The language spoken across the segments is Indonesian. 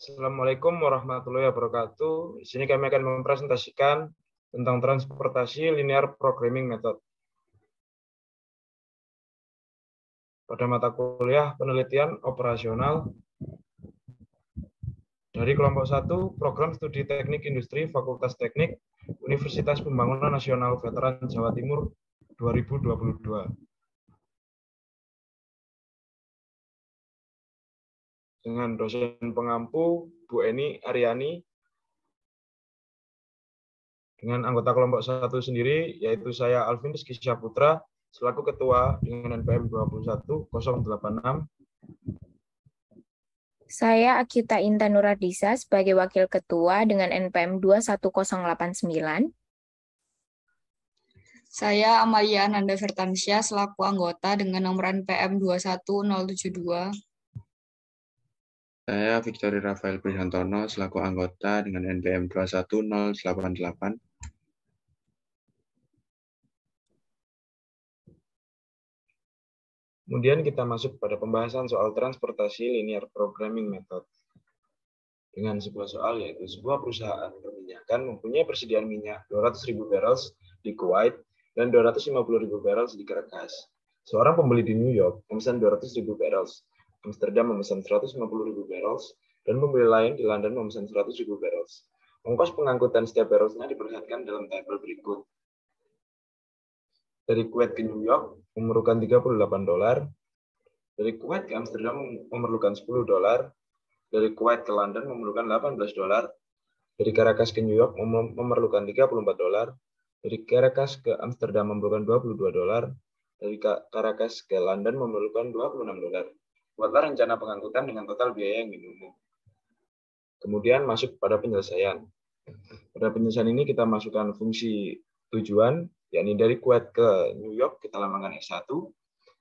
Assalamualaikum warahmatullahi wabarakatuh. Di sini kami akan mempresentasikan tentang transportasi linear programming method. Pada mata kuliah penelitian operasional dari kelompok 1, Program Studi Teknik Industri Fakultas Teknik Universitas Pembangunan Nasional Veteran Jawa Timur 2022. Dengan dosen pengampu Bu Eni Aryani, dengan anggota kelompok 1 sendiri, yaitu saya Alvin Rizky Syaputra, selaku Ketua dengan NPM 21086. Saya Akita Intan Nuradisa sebagai Wakil Ketua dengan NPM 21089. Saya Amalia Ananda Vertansyah selaku anggota dengan nomor NPM 21072. Saya Victory Rafael Prihantono selaku anggota dengan NPM 21088. Kemudian kita masuk pada pembahasan soal transportasi linear programming method. Dengan sebuah soal, yaitu sebuah perusahaan perminyakan mempunyai persediaan minyak 200.000 barrels di Kuwait dan 250.000 barrels di Caracas. Seorang pembeli di New York memesan 200.000 barrels, Amsterdam memesan 150.000 barrels, dan pembeli lain di London memesan 100.000 barrels. Ongkos pengangkutan setiap barrelsnya diperlihatkan dalam tabel berikut. Dari Kuwait ke New York memerlukan $38, dari Kuwait ke Amsterdam memerlukan $10, dari Kuwait ke London memerlukan $18, dari Caracas ke New York memerlukan $34, dari Caracas ke Amsterdam memerlukan $22, dari Caracas ke London memerlukan $26. Buatlah rencana pengangkutan dengan total biaya yang minimum. Kemudian masuk pada penyelesaian. Pada penyelesaian ini kita masukkan fungsi tujuan, yakni dari Kuwait ke New York kita lambangkan X1,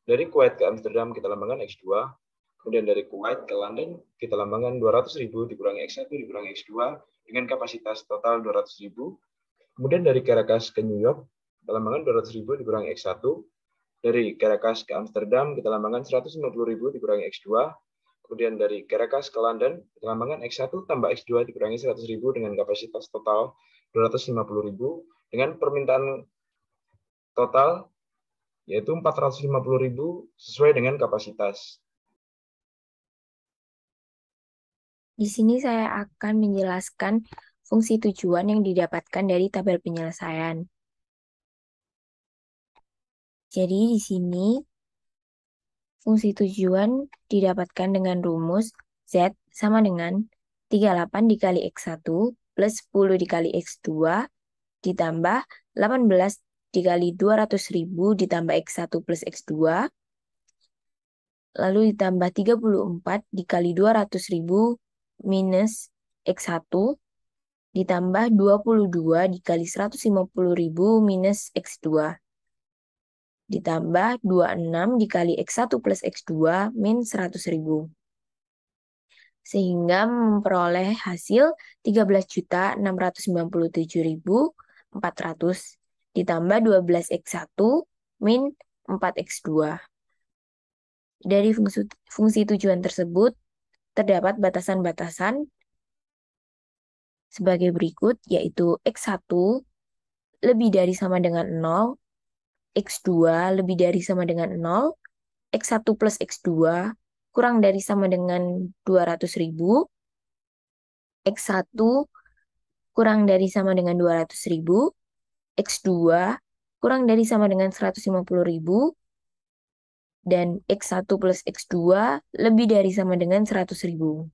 dari Kuwait ke Amsterdam kita lambangkan X2, kemudian dari Kuwait ke London kita lambangkan 200.000 dikurangi X1 dikurangi X2 dengan kapasitas total 200.000. Kemudian dari Caracas ke New York kita lambangkan 200.000 dikurangi X1, dari Caracas ke Amsterdam kita lambangkan 150.000 dikurangi X2, kemudian dari Caracas ke London kita lambangkan X1 tambah X2 dikurangi 100.000 dengan kapasitas total 250.000 dengan permintaan total yaitu 450.000 sesuai dengan kapasitas. Di sini saya akan menjelaskan fungsi tujuan yang didapatkan dari tabel penyelesaian. Jadi di sini fungsi tujuan didapatkan dengan rumus Z sama dengan 38 dikali X1 plus 10 dikali X2 ditambah 18 dikali 200.000 ditambah X1 plus X2 lalu ditambah 34 dikali 200.000 minus X1 ditambah 22 dikali 150.000 minus X2 ditambah 26 dikali X1 plus X2 min 100.000. Sehingga memperoleh hasil 13.697.400 ditambah 12X1 min 4X2. Dari fungsi tujuan tersebut, terdapat batasan-batasan sebagai berikut, yaitu X1 lebih dari sama dengan 0, X2 lebih dari sama dengan 0, X1 plus X2 kurang dari sama dengan 200.000, X1 kurang dari sama dengan 200.000, X2 kurang dari sama dengan 150.000, dan X1 plus X2 lebih dari sama dengan 100.000.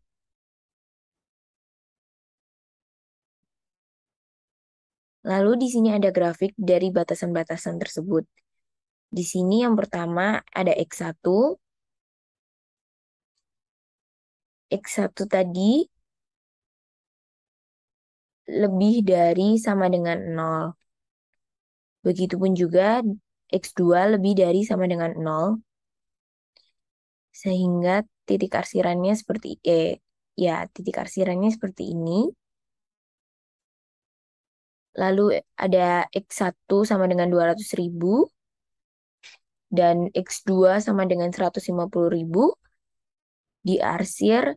Lalu di sini ada grafik dari batasan-batasan tersebut. Di sini yang pertama ada X1. X1 tadi lebih dari sama dengan 0. Begitupun juga X2 lebih dari sama dengan 0. Sehingga titik arsirannya seperti titik arsirannya seperti ini. Lalu ada X1 sama dengan 200.000 dan X2 sama dengan 150.000 diarsir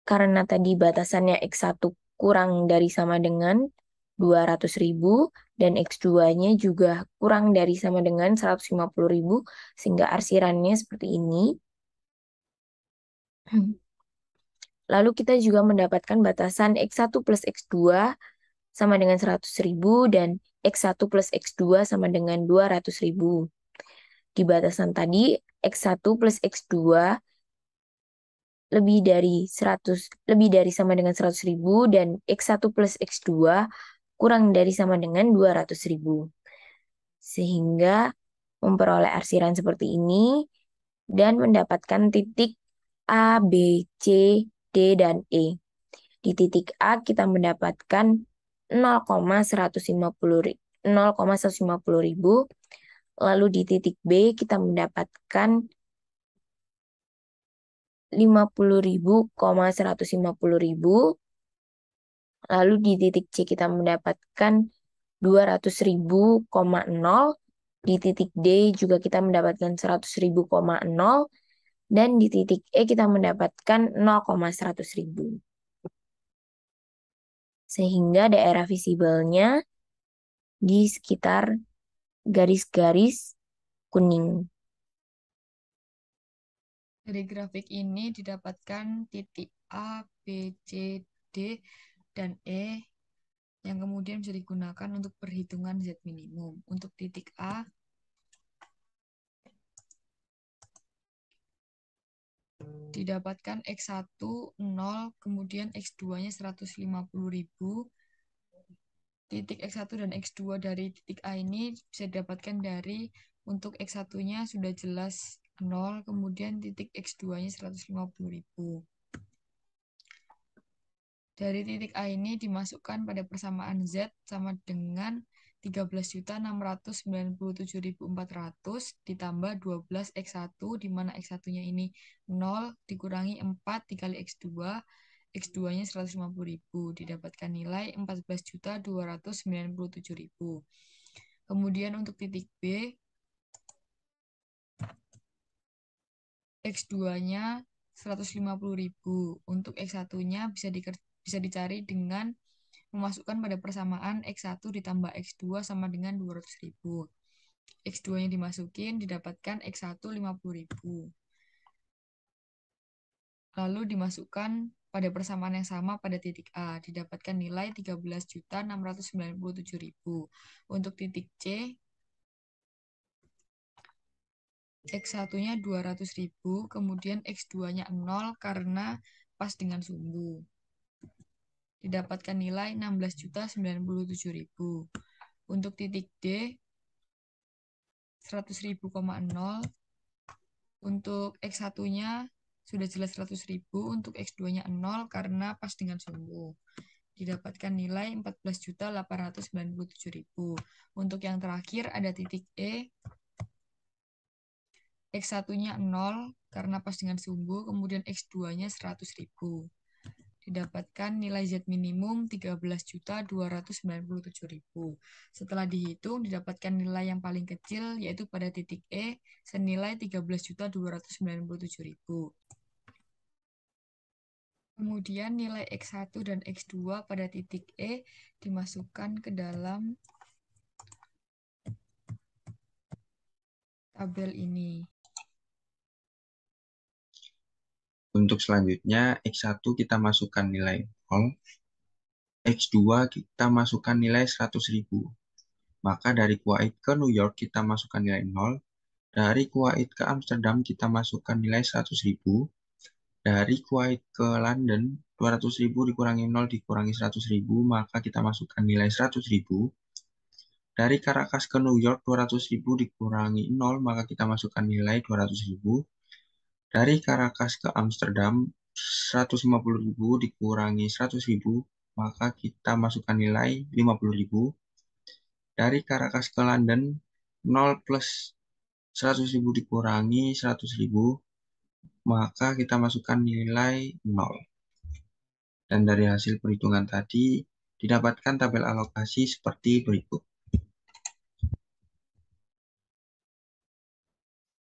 karena tadi batasannya X1 kurang dari sama dengan 200.000 dan X2-nya juga kurang dari sama dengan 150.000 sehingga arsirannya seperti ini. Lalu kita juga mendapatkan batasan X1 plus X2 sama dengan 100.000 dan X1 plus X2 sama dengan 200.000. Di batasan tadi, X1 plus X2 lebih dari sama dengan 100.000 dan X1 plus X2 kurang dari sama dengan 200.000. Sehingga memperoleh arsiran seperti ini dan mendapatkan titik A, B, C, D, dan E. Di titik A kita mendapatkan 0,150.000, lalu di titik B kita mendapatkan 50.000,150.000, lalu di titik C kita mendapatkan 200.000,0, di titik D juga kita mendapatkan 100.000,0, dan di titik E kita mendapatkan 0,100.000. Sehingga daerah visibelnya di sekitar garis-garis kuning. Dari grafik ini didapatkan titik A, B, C, D, dan E yang kemudian bisa digunakan untuk perhitungan Z minimum. Untuk titik A, didapatkan X1 0, kemudian X2-nya 150.000. Titik X1 dan X2 dari titik A ini bisa didapatkan dari untuk X1-nya sudah jelas 0, kemudian titik X2-nya 150.000. Dari titik A ini dimasukkan pada persamaan Z sama dengan 13.697.400 ditambah 12 X1, di mana X1-nya ini 0 dikurangi 4 dikali X2, X2-nya 150.000, didapatkan nilai 14.297.000. Kemudian untuk titik B, X2-nya 150.000. Untuk X1-nya bisa dicari dengan memasukkan pada persamaan X1 ditambah X2 sama dengan 200.000. X2-nya dimasukin, didapatkan X1 50.000. Lalu dimasukkan pada persamaan yang sama pada titik A, didapatkan nilai 13.697.000. Untuk titik C, X1-nya 200.000, kemudian X2-nya 0 karena pas dengan sumbu. Didapatkan nilai 16.097.000. Untuk titik D, 100.000,0. Untuk X1-nya sudah jelas 100.000, untuk X2-nya 0 karena pas dengan sumbu. Didapatkan nilai 14.897.000. Untuk yang terakhir ada titik E, X1-nya 0 karena pas dengan sumbu, kemudian X2-nya 100.000. Didapatkan nilai Z minimum 13.297.000. Setelah dihitung, didapatkan nilai yang paling kecil, yaitu pada titik E, senilai 13.297.000. Kemudian nilai X1 dan X2 pada titik E dimasukkan ke dalam tabel ini. Untuk selanjutnya, X1 kita masukkan nilai 0, X2 kita masukkan nilai 100.000. Maka dari Kuwait ke New York kita masukkan nilai 0, dari Kuwait ke Amsterdam kita masukkan nilai 100.000, dari Kuwait ke London 200.000 dikurangi 0 dikurangi 100.000, maka kita masukkan nilai 100.000. Dari Caracas ke New York 200.000 dikurangi 0, maka kita masukkan nilai 200.000. Dari Caracas ke Amsterdam 150.000 dikurangi 100.000, maka kita masukkan nilai 50.000. Dari Caracas ke London 0 plus 100.000 dikurangi 100.000, maka kita masukkan nilai 0. Dan dari hasil perhitungan tadi didapatkan tabel alokasi seperti berikut.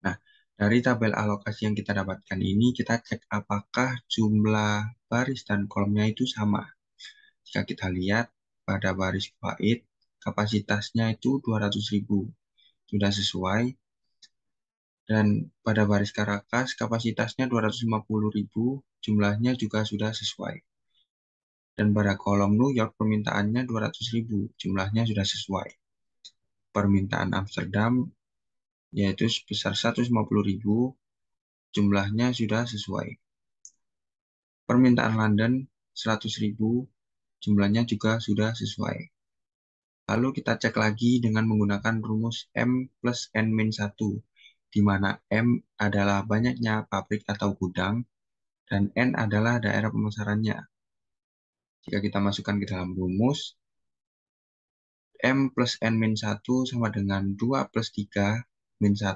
Nah, Dari tabel alokasi yang kita dapatkan ini, kita cek apakah jumlah baris dan kolomnya itu sama. Jika kita lihat pada baris Kuwait, kapasitasnya itu 200.000, sudah sesuai. Dan pada baris Caracas, kapasitasnya 250.000, jumlahnya juga sudah sesuai. Dan pada kolom New York, permintaannya 200.000, jumlahnya sudah sesuai. Permintaan Amsterdam yaitu sebesar 150.000, jumlahnya sudah sesuai. Permintaan London 100.000, jumlahnya juga sudah sesuai. Lalu kita cek lagi dengan menggunakan rumus M plus N-1, di mana M adalah banyaknya pabrik atau gudang, dan N adalah daerah pemasarannya. Jika kita masukkan ke dalam rumus, M plus N-1 sama dengan 2 plus 3 min 1,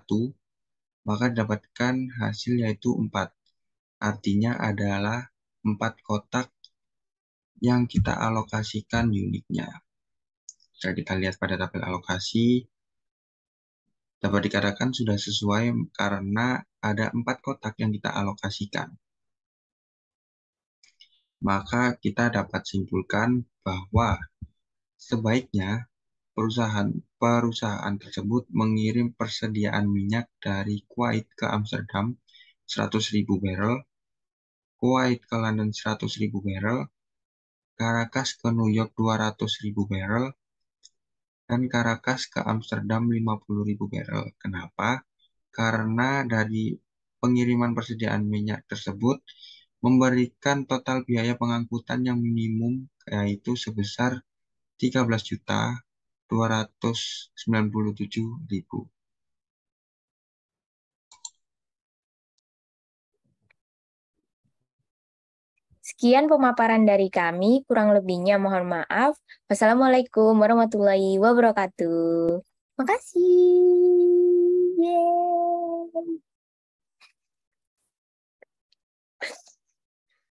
maka didapatkan hasil yaitu 4. Artinya adalah 4 kotak yang kita alokasikan unitnya. Jika kita lihat pada tabel alokasi, dapat dikatakan sudah sesuai karena ada 4 kotak yang kita alokasikan. Maka kita dapat simpulkan bahwa sebaiknya perusahaan tersebut mengirim persediaan minyak dari Kuwait ke Amsterdam 100.000 barrel, Kuwait ke London 100.000 barrel, Caracas ke New York 200.000 barrel, dan Caracas ke Amsterdam 50.000 barrel. Kenapa? Karena dari pengiriman persediaan minyak tersebut memberikan total biaya pengangkutan yang minimum yaitu sebesar 13.297.000. Sekian pemaparan dari kami, kurang lebihnya mohon maaf. Wassalamualaikum warahmatullahi wabarakatuh. Makasih. Yeay.